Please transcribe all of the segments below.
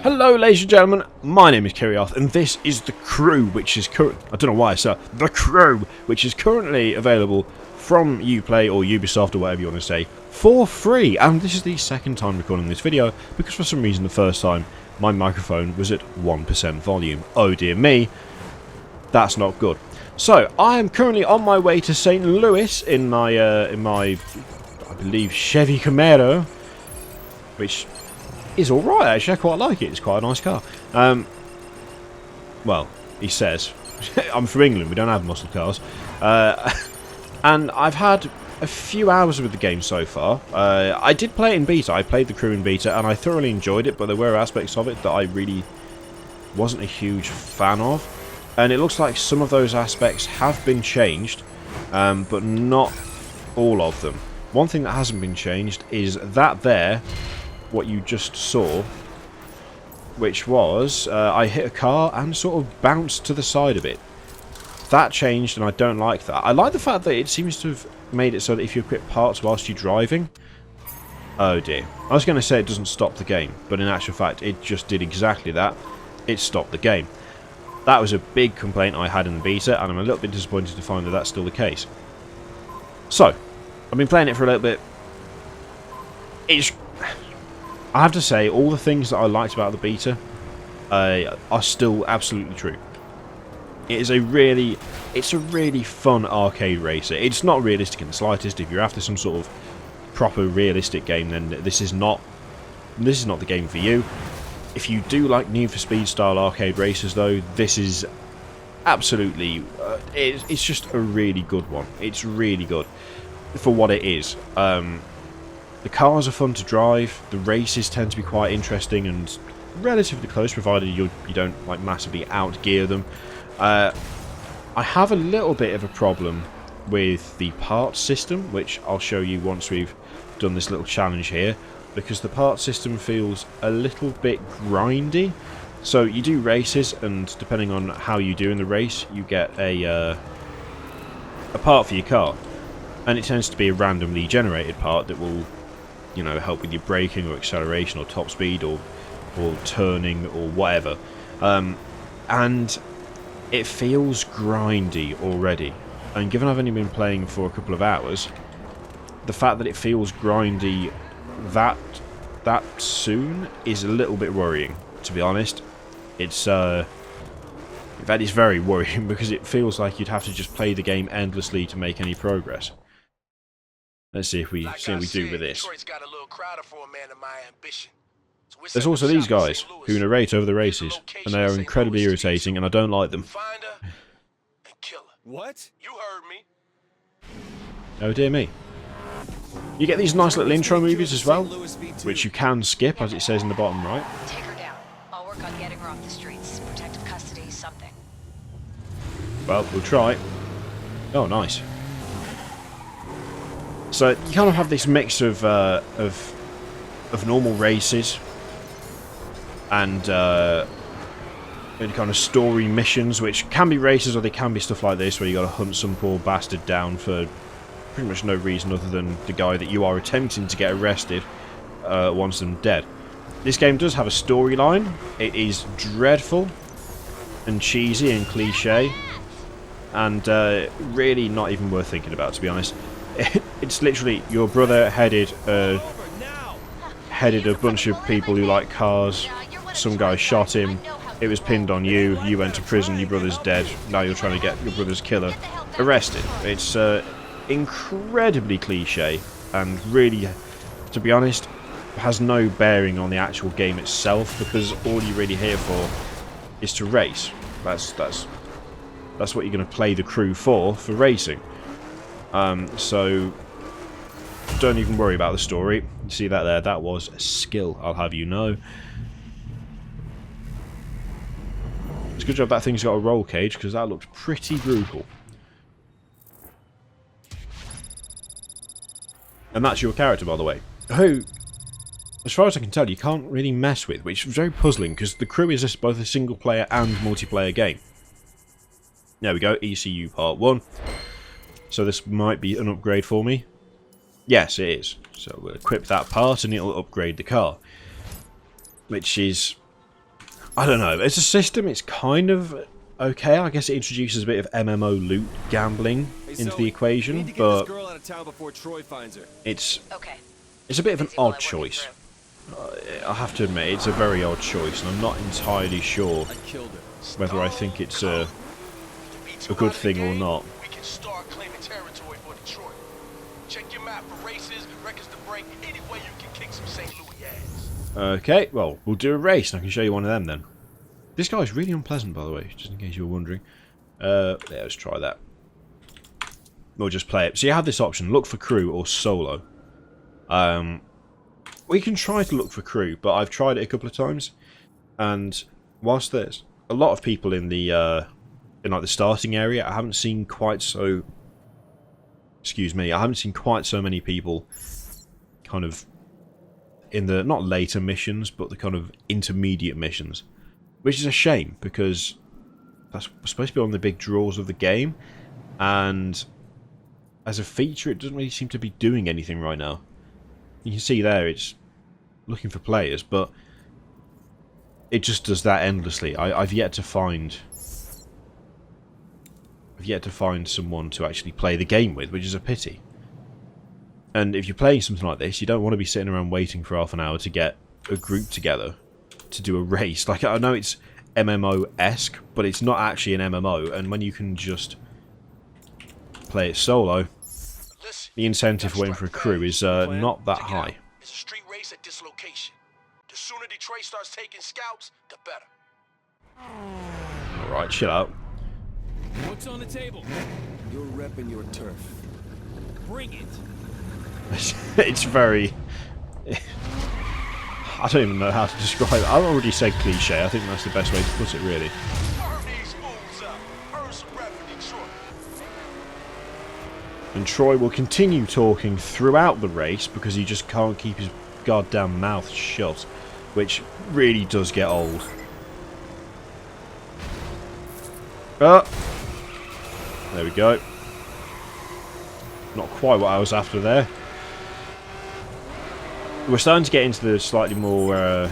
Hello ladies and gentlemen, my name is Kirioth and this is The Crew, which is I don't know why, so The Crew, which is currently available from Uplay or Ubisoft or whatever you want to say, for free. And this is the second time recording this video because for some reason the first time my microphone was at 1% volume. Oh dear me, that's not good. So I am currently on my way to St. Louis in my I believe Chevy Camaro, which is alright actually. I quite like it. It's quite a nice car. Well, he says. I'm from England, we don't have muscle cars. And I've had a few hours with the game so far. I did play it in beta. I played The Crew in beta and I thoroughly enjoyed it, but there were aspects of it that I really wasn't a huge fan of. And it looks like some of those aspects have been changed, but not all of them. One thing that hasn't been changed is that there, what you just saw, which was I hit a car and sort of bounced to the side of it. That changed and I don't like that. I like the fact that it seems to have made it so that if you equip parts whilst you're driving... Oh dear. I was going to say it doesn't stop the game, but in actual fact it just did exactly that. It stopped the game. That was a big complaint I had in the beta, and I'm a little bit disappointed to find that that's still the case. So, I've been playing it for a little bit. I have to say, all the things that I liked about the beta are still absolutely true. It's a really fun arcade racer. It's not realistic in the slightest. If you're after some sort of proper realistic game, then this is not the game for you. If you do like Need for Speed style arcade races, though, this is absolutely it's just a really good one. It's really good for what it is. The cars are fun to drive, the races tend to be quite interesting and relatively close, provided you don't like massively outgear them. I have a little bit of a problem with the parts system, which I'll show you once we've done this little challenge here, because the parts system feels a little bit grindy. So you do races, and depending on how you do in the race, you get a part for your car, and it tends to be a randomly generated part that will, you know, help with your braking or acceleration or top speed or turning or whatever. And it feels grindy already. And given I've only been playing for a couple of hours, the fact that it feels grindy that soon is a little bit worrying, to be honest. It's in fact, it's very worrying because it feels like you'd have to just play the game endlessly to make any progress. Let's see if we do with this. There's also these guys who narrate over the races, and they are incredibly irritating, and I don't like them. What? You heard me. Oh dear me. You get these nice little intro movies as well, which you can skip, as it says in the bottom right. Take her down. I'll work on getting her off the streets. Protective custody, something. Well, we'll try. Oh, nice. So you kind of have this mix of normal races and kind of story missions, which can be races or they can be stuff like this, where you got to hunt some poor bastard down for pretty much no reason other than the guy that you are attempting to get arrested wants them dead. This game does have a storyline. It is dreadful and cheesy and cliche, and really not even worth thinking about, to be honest. It's literally your brother headed a bunch of people who like cars. Some guy shot him. It was pinned on you. You went to prison. Your brother's dead. Now you're trying to get your brother's killer arrested. It's incredibly cliche and really, to be honest, has no bearing on the actual game itself, because all you're really here for is to race. That's what you're going to play The Crew for racing. So don't even worry about the story. You see that there? That was a skill, I'll have you know. It's a good job that thing's got a roll cage, because that looked pretty brutal. And that's your character, by the way, who, as far as I can tell, you can't really mess with, which is very puzzling, because The Crew is both a single-player and multiplayer game. There we go, ECU Part 1. So this might be an upgrade for me. Yes, it is. So we'll equip that part and it'll upgrade the car. Which is I don't know. As a system, it's kind of okay. I guess it introduces a bit of MMO loot gambling into the equation, but it's Okay. a bit of an Busy while I odd work it choice. through. I have to admit, it's a very odd choice, and I'm not entirely sure whether I think it's a good thing or not. We can start claiming territory for Detroit. Check your map for races, records to break, any way you can kick some St. Louis ass. Okay, well, we'll do a race, and I can show you one of them then. This guy's really unpleasant, by the way, just in case you were wondering. Yeah, let's try that. We'll just play it. So you have this option, look for crew or solo. We can try to look for crew, but I've tried it a couple of times, and whilst there's a lot of people in the like the starting area, I haven't seen quite so. Excuse me, I haven't seen quite so many people, kind of, in the not later missions, but the kind of intermediate missions, which is a shame because that's supposed to be one of the big draws of the game, and as a feature, it doesn't really seem to be doing anything right now. You can see there, it's looking for players, but it just does that endlessly. I've yet to find someone to actually play the game with, which is a pity. And if you're playing something like this, you don't want to be sitting around waiting for half an hour to get a group together to do a race. Like, I know it's MMO-esque, but it's not actually an MMO, and when you can just play it solo, the incentive for waiting for a crew is not that high. It's a street race at this location. The sooner Detroit starts taking scouts, the better. Alright, chill out. What's on the table? You're repping your turf. Bring it. It's very... I don't even know how to describe it. I've already said cliche. I think that's the best way to put it, really. Burn these fools up. Earn some rep for Detroit. And Troy will continue talking throughout the race because he just can't keep his goddamn mouth shut, which really does get old. There we go. Not quite what I was after there. We're starting to get into the slightly more...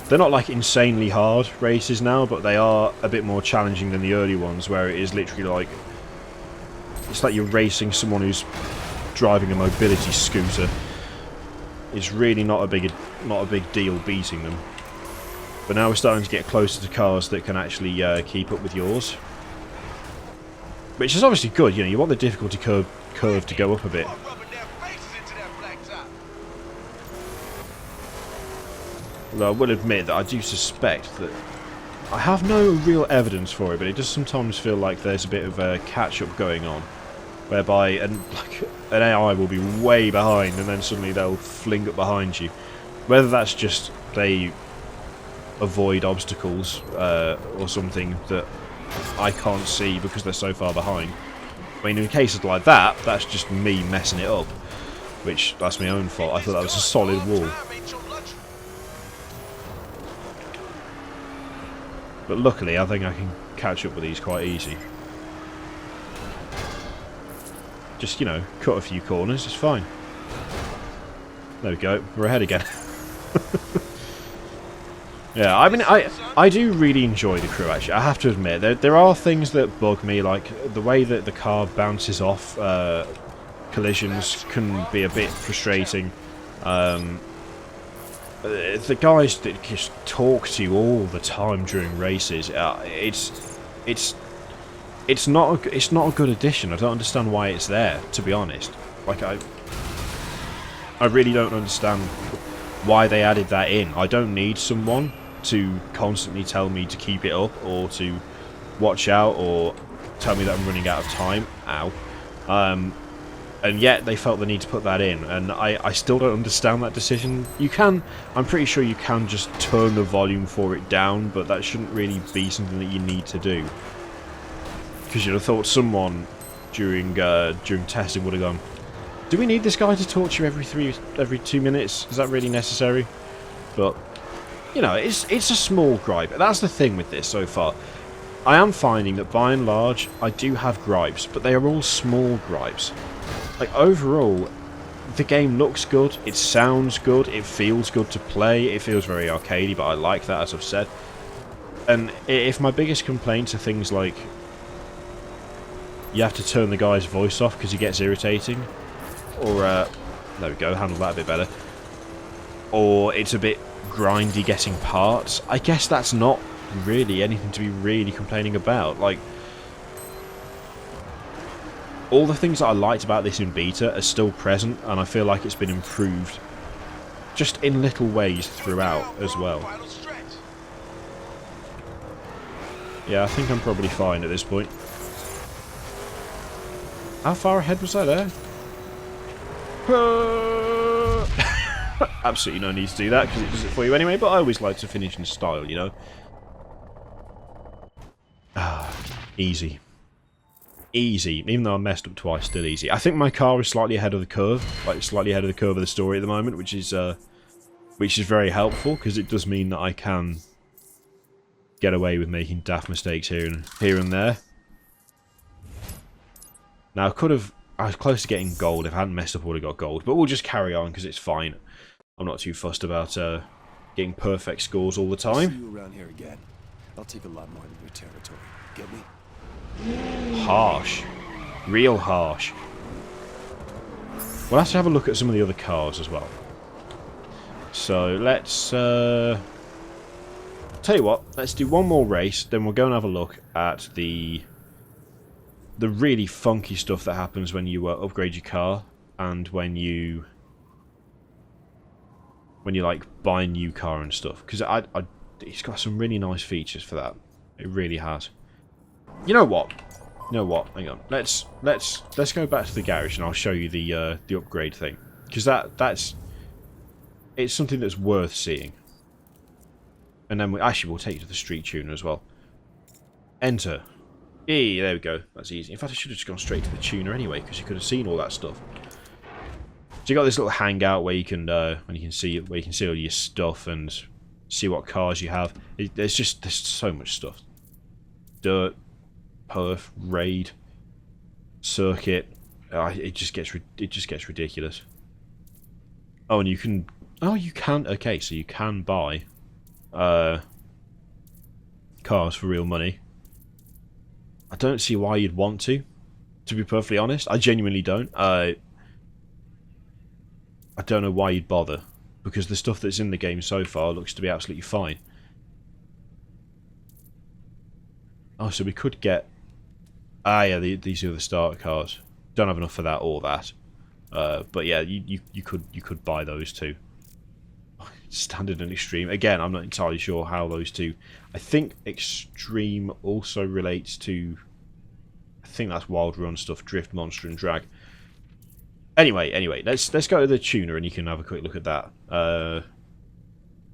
they're not like insanely hard races now, but they are a bit more challenging than the early ones, where it is literally like... It's like you're racing someone who's driving a mobility scooter. It's really not a big deal beating them. But now we're starting to get closer to cars that can actually keep up with yours. Which is obviously good, you know, you want the difficulty curve to go up a bit. Although I will admit that I do suspect that... I have no real evidence for it, but it does sometimes feel like there's a bit of a catch-up going on. Whereby an AI will be way behind and then suddenly they'll fling up behind you. Whether that's just they avoid obstacles or something that I can't see because they're so far behind. I mean, in cases like that, that's just me messing it up. Which, that's my own fault. I thought that was a solid wall. But luckily, I think I can catch up with these quite easy. Just, you know, cut a few corners, it's fine. There we go, we're ahead again. Yeah, I mean, I do really enjoy the crew, actually. I have to admit, there are things that bug me, like the way that the car bounces off collisions can be a bit frustrating. The guys that just talk to you all the time during races, it's not a good addition. I don't understand why it's there, to be honest. Like I really don't understand why they added that in. I don't need someone to constantly tell me to keep it up or to watch out or tell me that I'm running out of time. Ow. And yet they felt the need to put that in, and I still don't understand that decision. You can, I'm pretty sure you can just turn the volume for it down, but that shouldn't really be something that you need to do. Because you'd have thought someone during testing would have gone, do we need this guy to talk to you every 2 minutes? Is that really necessary? But, you know, it's a small gripe. That's the thing with this so far. I am finding that by and large, I do have gripes, but they are all small gripes. Like, overall, the game looks good, it sounds good, it feels good to play, it feels very arcadey, but I like that, as I've said. And if my biggest complaints are things like you have to turn the guy's voice off because he gets irritating, or there we go, handle that a bit better, or it's a bit grindy getting parts, I guess that's not really anything to be really complaining about. Like, all the things that I liked about this in beta are still present, and I feel like it's been improved just in little ways throughout as well. Final stretch. Yeah, I think I'm probably fine at this point. How far ahead was I there? Absolutely no need to do that because it does it for you anyway, but I always like to finish in style, you know? Ah, easy. Easy. Even though I messed up twice, still easy. I think my car is slightly ahead of the curve, like slightly ahead of the curve of the story at the moment, which is very helpful because it does mean that I can get away with making daft mistakes here and there. Now I was close to getting gold. If I hadn't messed up, I would have got gold, but we'll just carry on because it's fine. I'm not too fussed about getting perfect scores all the time. See you around here again. I'll take a lot more than your territory. Get me? Harsh. Real harsh. We'll have to have a look at some of the other cars as well. So let's tell you what, let's do one more race, then we'll go and have a look at the really funky stuff that happens when you upgrade your car and when you like buy a new car and stuff, because it's got some really nice features for that. It really has. You know what? Hang on. Let's go back to the garage and I'll show you the upgrade thing, because it's something that's worth seeing. And then we'll take you to the street tuner as well. Enter. Hey, there we go. That's easy. In fact, I should have just gone straight to the tuner anyway, because you could have seen all that stuff. So you got this little hangout where you can see all your stuff and see what cars you have. There's so much stuff. Dirt, perf, raid, circuit. It just gets ridiculous. Oh, and you can. Okay, so you can buy cars for real money. I don't see why you'd want to be perfectly honest. I genuinely don't. I don't know why you'd bother, because the stuff that's in the game so far looks to be absolutely fine. Oh, so we could get... yeah, these are the starter cars. Don't have enough for that or that. But yeah, you could buy those too. Standard and extreme. Again, I'm not entirely sure how those two... I think extreme also relates to... I think that's Wild Run stuff, Drift, Monster and Drag. Anyway, let's go to the tuner and you can have a quick look at that.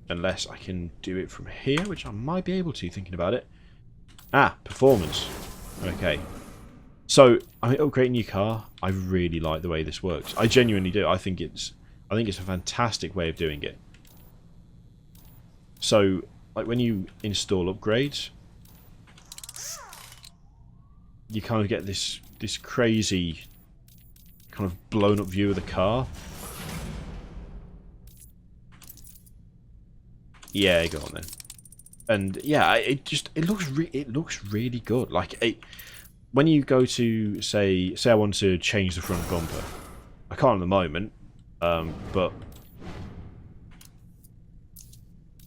Unless I can do it from here, which I might be able to, thinking about it. Ah, performance. Okay. So, upgrading your car, I really like the way this works. I genuinely do. I think it's a fantastic way of doing it. So, like when you install upgrades, you kind of get this crazy kind of blown up view of the car. Yeah, go on then. And yeah, it looks really good. Like when you go to say I want to change the front bumper, I can't at the moment, but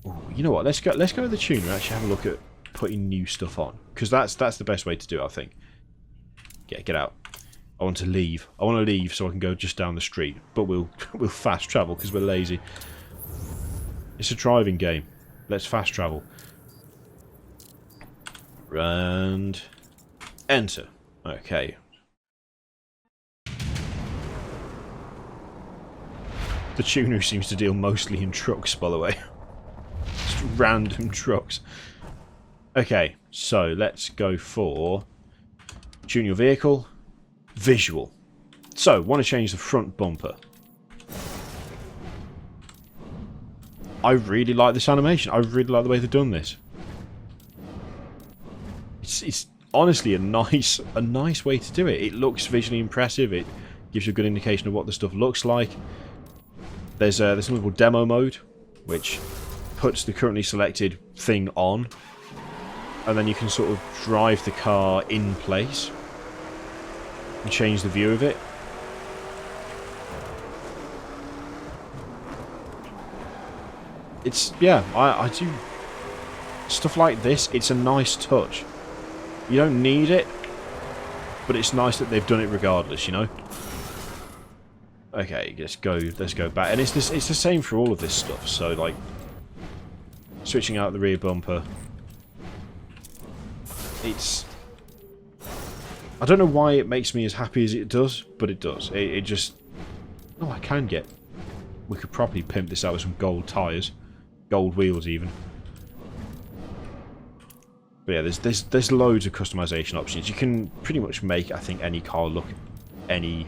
ooh, you know what? Let's go to the tuner and actually have a look at putting new stuff on, because that's the best way to do it, I think. Get out. I want to leave. I want to leave so I can go just down the street, but we'll fast travel because we're lazy. It's a driving game. Let's fast travel. And enter. Okay. The tuner seems to deal mostly in trucks, by the way. Just random trucks. Okay, so let's go for tune your vehicle, visual. So, want to change the front bumper. I really like this animation. I really like the way they've done this. It's honestly a nice way to do it. It looks visually impressive. It gives you a good indication of what the stuff looks like. There's something called demo mode, which puts the currently selected thing on, and then you can sort of drive the car in place and change the view of it. It's, yeah, I do stuff like this. It's a nice touch. You don't need it, but it's nice that they've done it regardless, you know. Okay, let's go back, and it's the same for all of this stuff. So like switching out the rear bumper, it's, I don't know why it makes me as happy as it does, but it does. It just, oh, I can get, we could probably pimp this out with some gold tyres, gold wheels even. But yeah, there's loads of customization options. You can pretty much make, I think, any car look any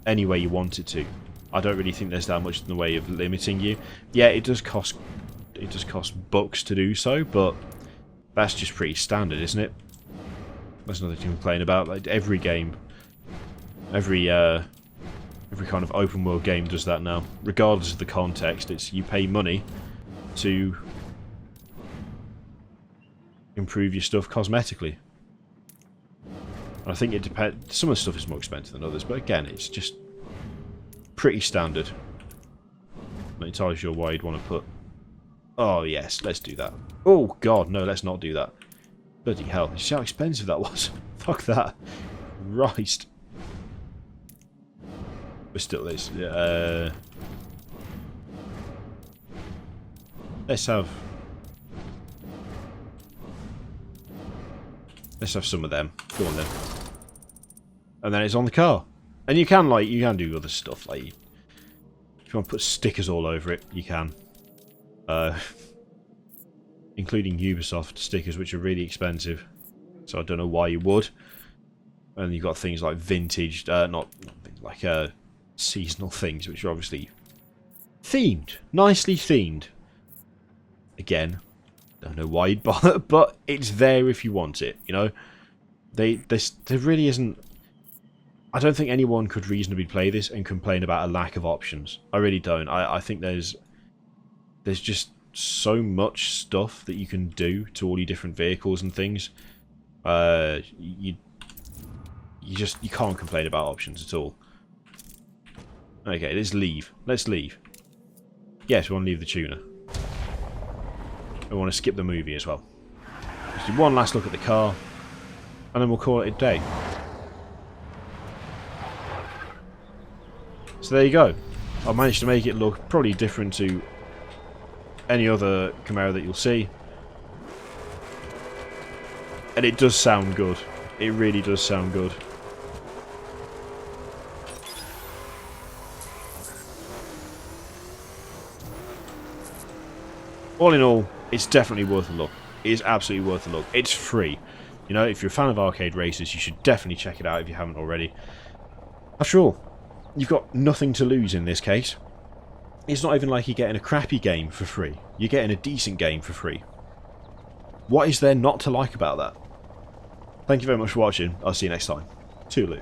way you want it to. I don't really think there's that much in the way of limiting you. Yeah, it does cost bucks to do so, but that's just pretty standard, isn't it? There's nothing to complain about. Like every game, every kind of open world game does that now, regardless of the context. It's, you pay money to improve your stuff cosmetically. And I think it depends. Some of the stuff is more expensive than others, but again, it's just pretty standard. I'm not entirely sure why you'd want to put. Oh yes, let's do that. Oh god, no, let's not do that. Bloody hell! You see how expensive that was? Fuck that. Christ. But still, this. Let's have some of them. Go on then. And then it's on the car. And you can do other stuff, like if you want to put stickers all over it, you can. Including Ubisoft stickers, which are really expensive. So I don't know why you would. And you've got things like vintage, not like seasonal things, which are obviously themed, nicely themed. Again, don't know why you'd bother, but it's there if you want it. You know, there really isn't. I don't think anyone could reasonably play this and complain about a lack of options. I really don't. I think there's just so much stuff that you can do to all your different vehicles and things. You can't complain about options at all. Okay, let's leave. Let's leave. Yes, we want to leave the tuner. I want to skip the movie as well. Let's do one last look at the car, and then we'll call it a day. So there you go. I managed to make it look probably different to any other Camaro that you'll see. And it does sound good. It really does sound good. All in all, it's definitely worth a look. It is absolutely worth a look. It's free. You know, if you're a fan of arcade races, you should definitely check it out if you haven't already. After all, you've got nothing to lose in this case. It's not even like you're getting a crappy game for free. You're getting a decent game for free. What is there not to like about that? Thank you very much for watching. I'll see you next time. Toodaloo.